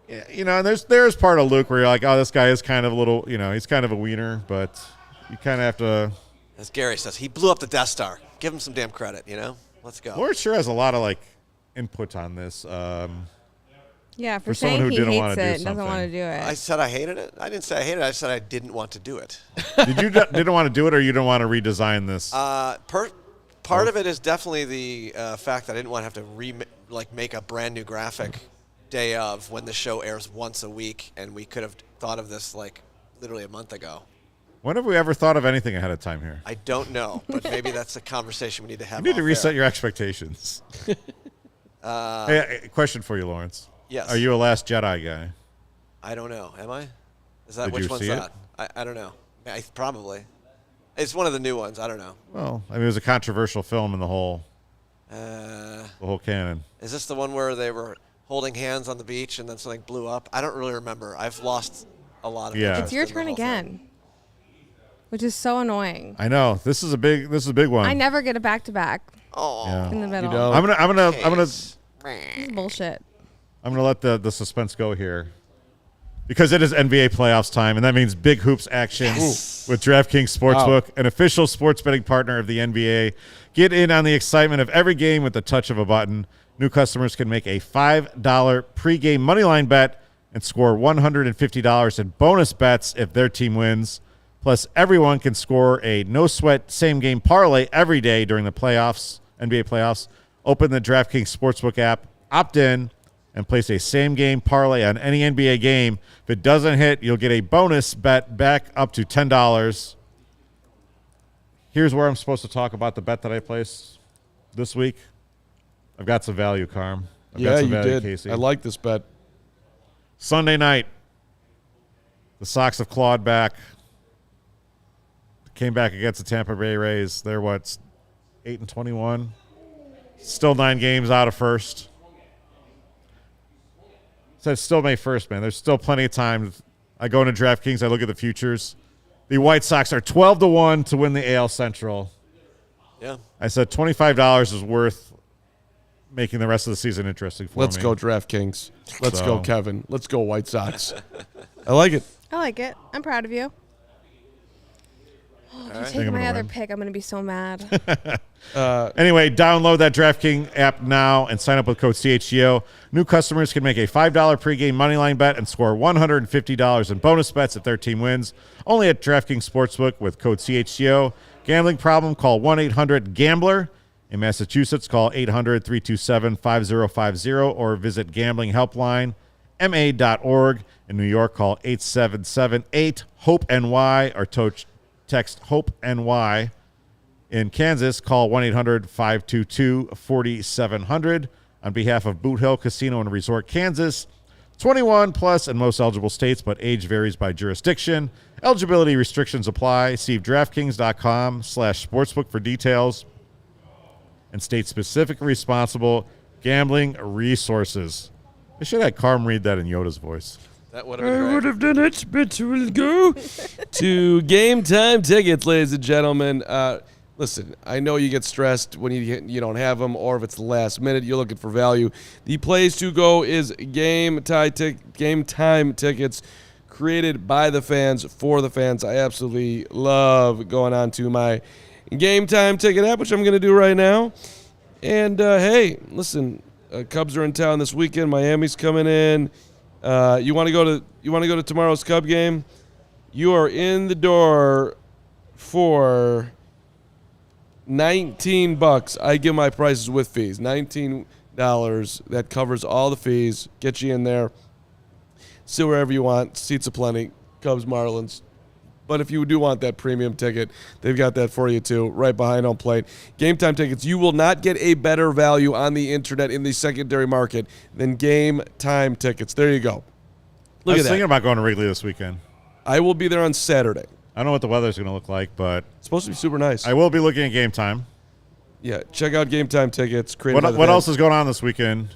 and there's part of Luke where you're like, oh, this guy is kind of a little, he's kind of a wiener, but you kind of have to. As Gary says, he blew up the Death Star. Give him some damn credit, Let's go. Lawrence sure has a lot of like input on this. Yeah, For for someone saying who he didn't hates wanna do it and doesn't something. want to do it. I said I hated it. I didn't say I hated it. I said I didn't want to do it. Did you didn't want to do it, or you didn't want to redesign this? Part of it is definitely the fact that I didn't want to have to like make a brand new graphic day of when the show airs once a week, and we could have thought of this like literally a month ago. When have we ever thought of anything ahead of time here? I don't know, but maybe that's a conversation we need to have. You need to off reset air. your expectations. Hey, a question for you, Lawrence. Yes. Are you a Last Jedi guy? I don't know. Am I? Is that Did which you one's see that? I don't know. Probably. It's one of the new ones. I don't know. Well, I mean, it was a controversial film in the whole canon. Is this the one where they were holding hands on the beach and then something blew up? I don't really remember. I've lost a lot of. Yeah. It's your turn again, which is so annoying. I know this is a big one. I never get a back-to-back Oh, Yeah. in the middle. You don't? I'm gonna This is bullshit. I'm going to let the suspense go here because it is NBA playoffs time, and that means big hoops action with DraftKings Sportsbook, an official sports betting partner of the NBA. Get in on the excitement of every game with the touch of a button. New customers can make a $5 pregame moneyline bet and score $150 in bonus bets if their team wins. Plus, everyone can score a no-sweat same-game parlay every day during the playoffs, NBA playoffs. Open the DraftKings Sportsbook app, opt in, and place a same-game parlay on any NBA game. If it doesn't hit, you'll get a bonus bet back up to $10. Here's where I'm supposed to talk about the bet that I placed this week. I've got some value, Carm. I've got Yeah, some you value, did. Casey. I like this bet. Sunday night, the Sox have clawed back. Came back against the Tampa Bay Rays. They're 8-21. Still 9 games out of first. So it's still May 1st, man. There's still plenty of time. I go into DraftKings. I look at the futures. The White Sox are 12-1 to win the AL Central. Yeah. I said $25 is worth making the rest of the season interesting for Let's me. go DraftKings. Let's So- go Kevin. Let's go White Sox. I like it. I like it. I'm proud of you. Oh, if you right. take Think I'm my gonna other win. pick, I'm going to be so mad. Anyway, download that DraftKings app now and sign up with code CHGO. New customers can make a $5 pregame moneyline bet and score $150 in bonus bets if their team wins. Only at DraftKings Sportsbook with code CHGO. Gambling problem? Call 1-800-GAMBLER. In Massachusetts, call 800-327-5050 or visit gamblinghelpline.ma.org. In New York, call 877-8-HOPE-NY or text HOPE-NY. In Kansas, call 1-800-522-4700. On behalf of Boot Hill Casino and Resort, Kansas, 21 plus in most eligible states, but age varies by jurisdiction. Eligibility restrictions apply. See DraftKings.com/sportsbook for details and state-specific responsible gambling resources. I should have had Carm read that in Yoda's voice. That would have been great. have done it, but we'll go to Game Time Tickets, ladies and gentlemen. Listen, I know you get stressed when you don't have them, or if it's the last minute, you're looking for value. The place to go is Game Time Tickets, created by the fans for the fans. I absolutely love going on to my Game Time Ticket app, which I'm going to do right now. And hey, listen, Cubs are in town this weekend. Miami's coming in. You want to go to tomorrow's Cub game? You are in the door for $19. I give my prices with fees. $19. That covers all the fees. Get you in there. Sit wherever you want. Seats aplenty. Cubs, Marlins. But if you do want that premium ticket, they've got that for you too, right behind home plate. Game Time Tickets. You will not get a better value on the internet in the secondary market than Game Time Tickets. There you go. I Look was at thinking that. about going to Wrigley this weekend. I will be there on Saturday. I don't know what the weather's going to look like, but It's supposed to be super nice. I will be looking at Game Time. Yeah, check out Game Time Tickets. Created by the What fans. else is going on this weekend?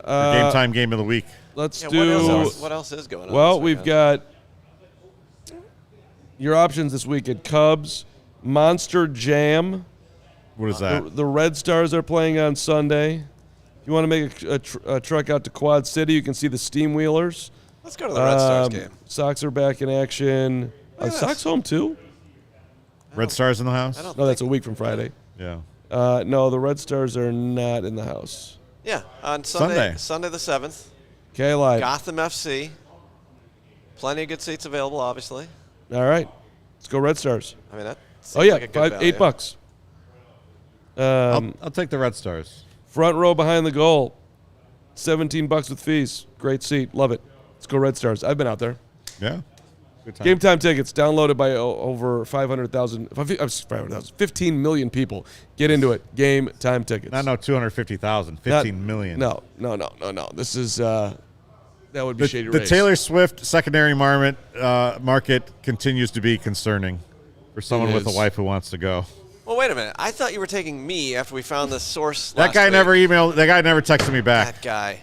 Game Time Game of the Week. Let's Yeah, do. what else is going on? Well, this we've weekend? got your options this weekend. Cubs, Monster Jam. What is that? The Red Stars are playing on Sunday. If you want to make a trek out to Quad City, you can see the Steam Wheelers. Let's go to the Red Stars game. Sox are back in action. Look at Sox this. home too? Red Stars in the house? I don't No, that's a week from Friday. Yeah. No, the Red Stars are not in the house. Yeah, on Sunday. Sunday the 7th. Okay, live. Gotham FC. Plenty of good seats available, obviously. All right, let's go Red Stars. I mean, that Oh seems yeah, like a good value. $8. I'll take the Red Stars. Front row behind the goal. $17 with fees. Great seat. Love it. Let's go Red Stars. I've been out there. Yeah. Good time. Game time tickets downloaded by over 15 million people. Get into it. Game time tickets. Not 250,000. 15 million. No. This is that would be shady. The race. Taylor Swift secondary market continues to be concerning for someone with a is. wife who wants to go. Well, wait a minute. I thought you were taking me after we found this source. That guy never emailed. That guy never texted me back. That guy.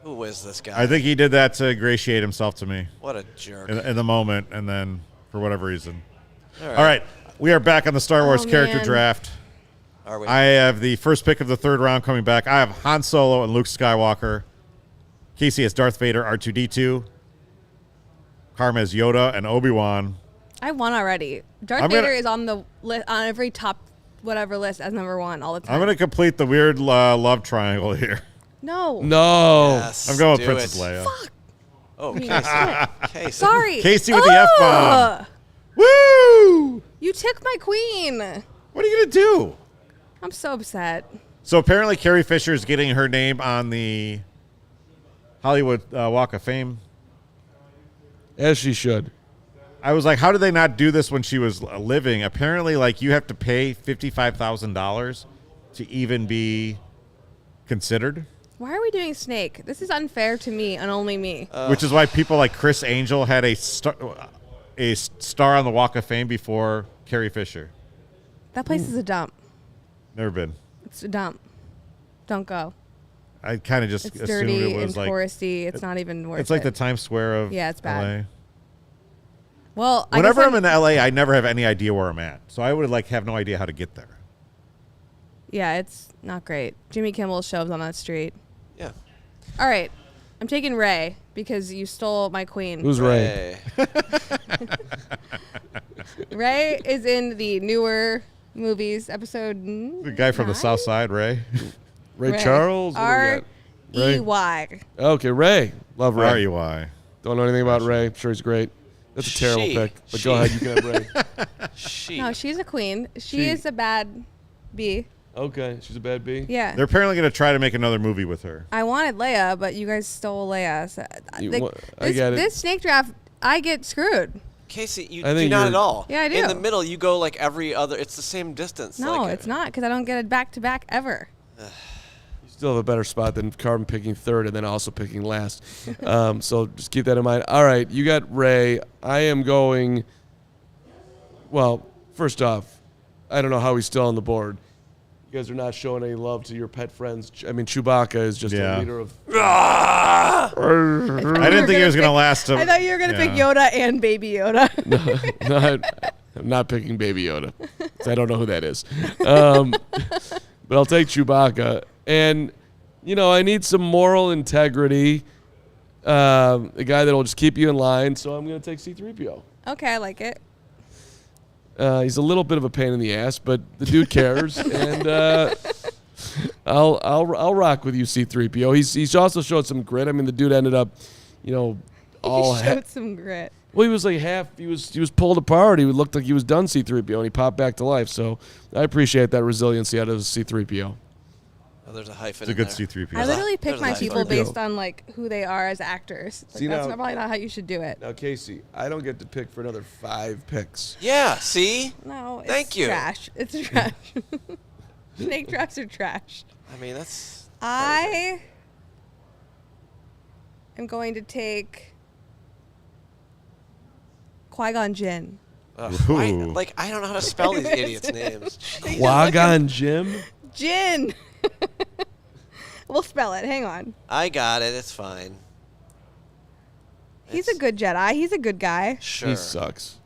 Who is this guy? I think he did that to ingratiate himself to me What a jerk. in the moment, and then for whatever reason. All All right, we are back on the Star Wars character man. draft. Are we? I have the first pick of the third round coming back. I have Han Solo and Luke Skywalker. Casey has Darth Vader, R2-D2. Carmen has Yoda and Obi-Wan. I won already. Darth Vader is on the on every top whatever list as number 1 all the time. I'm going to complete the weird love triangle here. No. Yes, I'm going with do Princess it. Leia. Fuck. Oh, Me. Casey. Sorry. Casey with the F-bomb. Woo! You took my queen. What are you going to do? I'm so upset. So apparently Carrie Fisher is getting her name on the Hollywood Walk of Fame. As she should. I was like, how did they not do this when she was living? Apparently, like, you have to pay $55,000 to even be considered. Why are we doing Snake? This is unfair to me and only me. Which is why people like Chris Angel had a star on the Walk of Fame before Carrie Fisher. That place is a dump. Never been. It's a dump. Don't go. I kind of just It's assumed dirty it was and like touristy. It's not even worth it. it's like the Times Square of Yeah, it's bad. LA. Well, Whenever I I'm in LA, I never have any idea where I'm at. So I would like have no idea how to get there. Yeah, it's not great. Jimmy Kimmel shows on that street. Yeah. All right. I'm taking Ray because you stole my queen. Who's Ray? Hey. Ray is in the newer movies, episode The guy from the South Side, Ray. Ray Charles? What do we got? Ray? R-E-Y. Okay, Ray. Love Ray. R-E-Y. Don't know anything about Ray. I'm sure he's great. That's a terrible She. pick. But She. go ahead, you can have Ray. No, she's a queen. She is a bad bee. Okay, she's a bad bee. Yeah. They're apparently going to try to make another movie with her. I wanted Leia, but you guys stole Leia. So, I get it. This snake draft, I get screwed. Casey, you I do think not you're- at all. Yeah, I do. In the middle, you go like every other. It's the same distance. No, like, it's not because I don't get it back to back ever. You still have a better spot than Carmen picking third and then also picking last. So just keep that in mind. All right, you got Ray. I am going. Well, first off, I don't know how he's still on the board. You guys are not showing any love to your pet friends. I mean, Chewbacca is just a leader of. I didn't think he was going to last. I thought you were going to pick Yoda and Baby Yoda. I'm not picking Baby Yoda. 'Cause I don't know who that is. But I'll take Chewbacca. And, you know, I need some moral integrity. A guy that will just keep you in line. So I'm going to take C-3PO. Okay, I like it. He's a little bit of a pain in the ass, but the dude cares. And I'll rock with you, C-3PO. He's also showed some grit. I mean, the dude ended up, you know, all He showed some grit. well, he was like half. He was pulled apart. He looked like he was done C-3PO, and he popped back to life. So I appreciate that resiliency out of C-3PO. Oh, there's a hyphen. It's a in good there. C-3PO. I literally pick there's a my nice people one. based on like who they are as actors. Like, See, that's now- probably not how you should do it. Now, Casey, I don't get to pick for another 5 picks. Yeah. See. No, it's Thank you. trash. It's trash. Snake drafts are trash. I mean, that's. I am going to take Qui-Gon Jinn. Ugh, Ooh. I don't know how to spell these idiots' names. Qui-Gon Jinn? Jinn. We'll spell it. Hang on. I got it. It's fine. He's a good Jedi. He's a good guy. Sure. He sucks.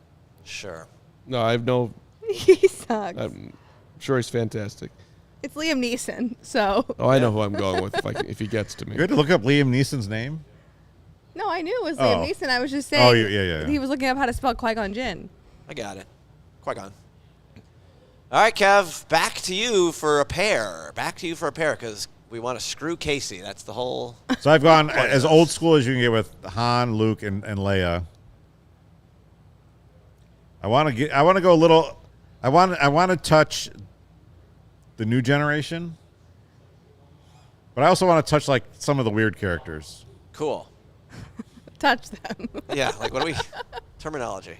Sure. No, I have no. He sucks. I'm sure he's fantastic. It's Liam Neeson. So Oh, I know who I'm going with if he gets to me. You had to look up Liam Neeson's name? no, I knew it was Oh. Liam Neeson. I was just saying. Oh, yeah. He was looking up how to spell Qui-Gon Jinn. I got it. Qui-Gon. All right, Kev. Back to you for a pair. Because we want to screw Casey. That's the whole. So I've gone as old school as you can get with Han, Luke, and Leia. I want to go a little. I want to touch the new generation. But I also want to touch like some of the weird characters. Cool. Touch them. Yeah, like what do we... Terminology.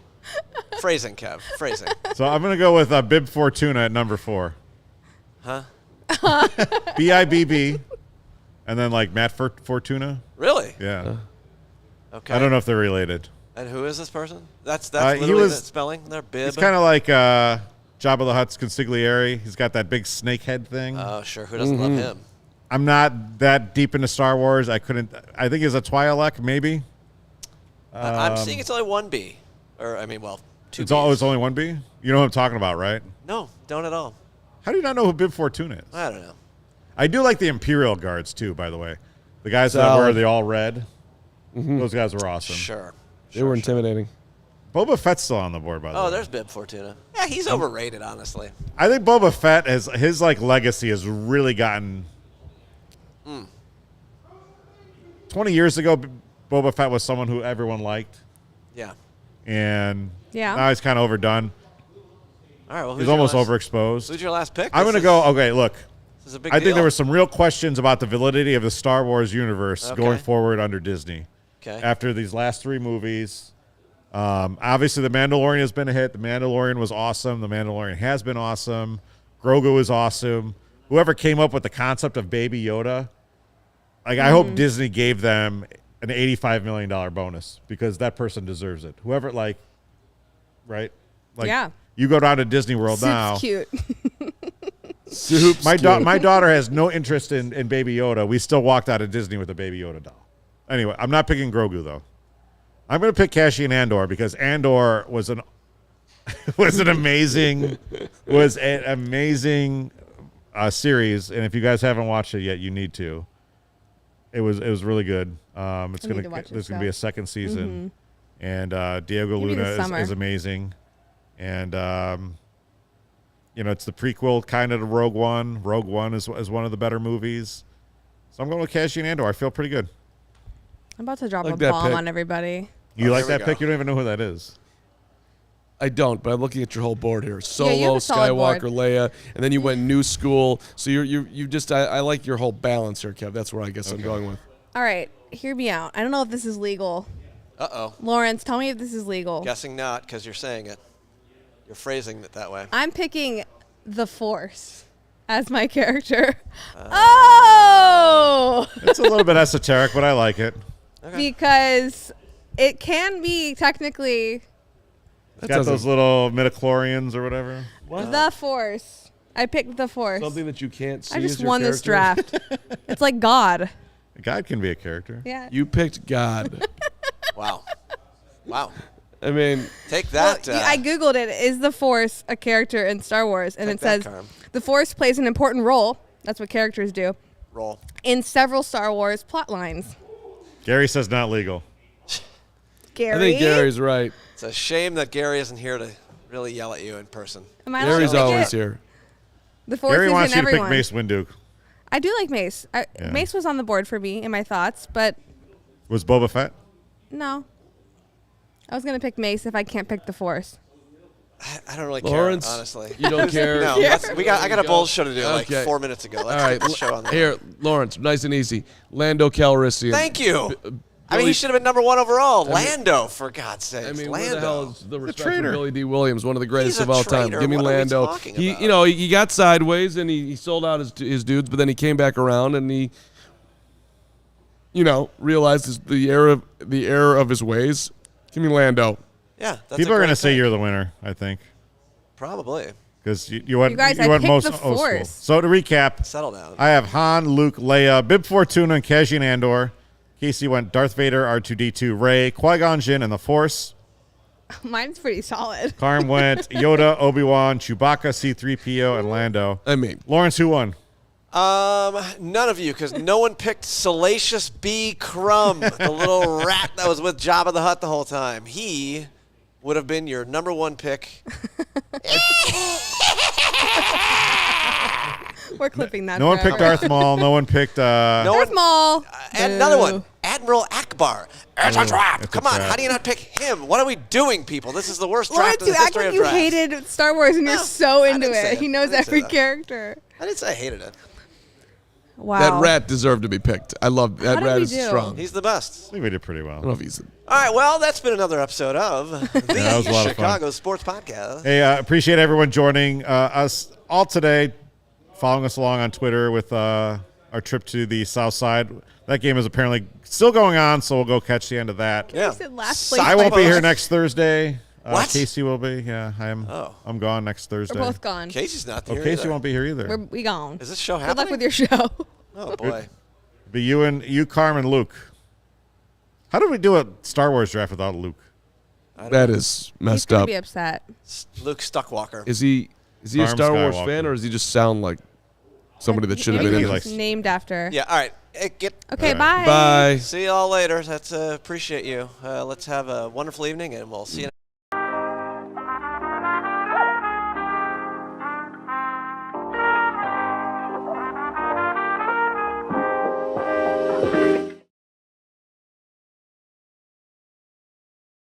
Phrasing, Kev. Phrasing. So I'm gonna go with Bib Fortuna at number 4. Huh? BIBB, and then like Matt Fortuna. Really? Yeah. Okay. I don't know if they're related. And who is this person? That's he literally was- the spelling there? Bib? He's kind of like Jabba the Hutt's consigliere. He's got that big snake head thing. Oh, sure. Who doesn't love him? I'm not that deep into Star Wars. I think he's a Twi'lek, maybe. I'm seeing it's only 1B. Or, I mean, well, 2 It's only 1B? You know what I'm talking about, right? No, don't at all. How do you not know who Bib Fortuna is? I don't know. I do like the Imperial Guards, too, by the way. The guys that Solid. wear the all red. Those guys were awesome. Sure. They were intimidating. Boba Fett's still on the board, by the way. Oh, there's Bib Fortuna. Yeah, he's overrated, honestly. I think Boba Fett his like legacy has really gotten. 20 years ago, Boba Fett was someone who everyone liked, Yeah. and Yeah. now he's kind of overdone. All right, well, He's almost overexposed. Who's your last pick? I'm going to go. Okay, look. This is a big I deal. think there were some real questions about the validity of the Star Wars universe Okay. going forward under Disney. Okay. After these last 3 movies, obviously The Mandalorian has been a hit. The Mandalorian was awesome. The Mandalorian has been awesome. Grogu is awesome. Whoever came up with the concept of Baby Yoda, like I hope Disney gave them an $85 million bonus because that person deserves it. Whoever, like, right? Like, Yeah. you go down to Disney World Soup's now. cute. Soups. My daughter has no interest in Baby Yoda. We still walked out of Disney with a Baby Yoda doll. Anyway, I'm not picking Grogu though. I'm going to pick Cassian Andor because Andor was an amazing series, and if you guys haven't watched it yet, you need to. It was really good. There's going to be a second season, and Diego Maybe this Luna summer. is amazing, and it's the prequel kind of to Rogue One. Rogue One is one of the better movies, so I'm going with Cassian Andor. I feel pretty good. I'm about to drop Like a that bomb pick. on everybody. You like here we that go. pick? You don't even know who that is. I don't, but I'm looking at your whole board here. Solo, you have a solid Skywalker, board. Leia, and then you went new school. So you just I like your whole balance here, Kev. That's where I guess I'm going with. All right, hear me out. I don't know if this is legal. Uh-oh. Lawrence, tell me if this is legal. Guessing not, because you're saying it. You're phrasing it that way. I'm picking the Force as my character. Oh! It's a little bit esoteric, but I like it. Because it can be technically It's got those little midichlorians or whatever. the Force. I picked the Force. Something that you can't see. I as just your won this character? draft. It's like God. God can be a character. Yeah. You picked God. Wow. Wow. I mean, Take Well, that. I googled it. Is the Force a character in Star Wars? And Take it that, says Carm. the Force plays an important role. That's what characters do Roll. in several Star Wars plot lines. Gary says not legal. Gary, I think Gary's right. It's a shame that Gary isn't here to really yell at you in person. Am I allowed Gary's to pick always it? here. The Force Gary is wants in you to pick everyone. Mace Windu. I do like Mace. Yeah. Mace was on the board for me in my thoughts, but Was Boba Fett? no. I was gonna pick Mace if I can't pick the Force. I don't really Lawrence, care, honestly. you don't care? No, Yeah. I got a Bulls show to do like Okay. 4 minutes ago. All Let's right, get this show on there. here, Lawrence, nice and easy. Lando Calrissian. Thank you. I mean, Billy- he should have been number 1 overall. Lando, for God's sake. I mean, where the Lando. hell is the respect for traitor. Billy D. Williams, one of the greatest He's a of all time? traitor. Give me What are we Lando. talking He, about? he got sideways and he sold out his dudes, but then he came back around and he, realized the error of his ways. Give me Lando. Yeah, that's People are going going to say you're the winner, I think. Probably. Because you went, You guys, you I went picked most the old school. Force. So to recap, Settle down. I have Han, Luke, Leia, Bib Fortuna, and Cassian Andor. Casey went Darth Vader, R2-D2, Rey, Qui-Gon Jinn, and the Force. Mine's pretty solid. Carm went Yoda, Obi-Wan, Chewbacca, C-3PO, and Lando. I mean, Lawrence, who won? None of you, because no one picked Salacious B. Crumb, the little rat that was with Jabba the Hutt the whole time. He would have been your number 1 pick. We're clipping that. No one picked forever. Darth Maul. No one picked... No Darth one. Maul. And another Boo. one, Admiral Akbar. It's a trap. it's a Come on, trap. how do you not pick him? What are we doing, people? This is the worst Lawrence, draft in you the act history like of you drafts. hated Star Wars and you're No, so I into didn't say it. it. He I knows didn't say every that. character. I didn't say I hated it. Wow. That rat deserved to be picked. I love that. How did Rat we is do? strong. He's the best. I think we did pretty well. I don't know if he's. All right, well, that's been another episode of the that was a lot of fun. Chicago Sports Podcast. Hey, appreciate everyone joining us all today, following us along on Twitter with our trip to the South Side. That game is apparently still going on, so we'll go catch the end of that. Yeah. He said last place. I won't be here next Thursday. What? Kacy will be. Yeah, I am. Oh. I'm gone next Thursday. We're both gone. Casey's not Oh, here Kacy either. won't be here either. We gone. Is this show Good happening? luck with your show. Oh, boy. Be you, Carmen, Luke. How did we do a Star Wars draft without Luke? That is He's messed gonna up. be upset. Luke Stuckwalker. Is he a Carm Star Wars Skywalker. fan, or does he just sound like somebody that should have Maybe been in he he's likes- this? named after. Yeah, all right. Hey, Okay, All right. bye. Bye. see you all later. That's appreciate you. Let's have a wonderful evening, and we'll see you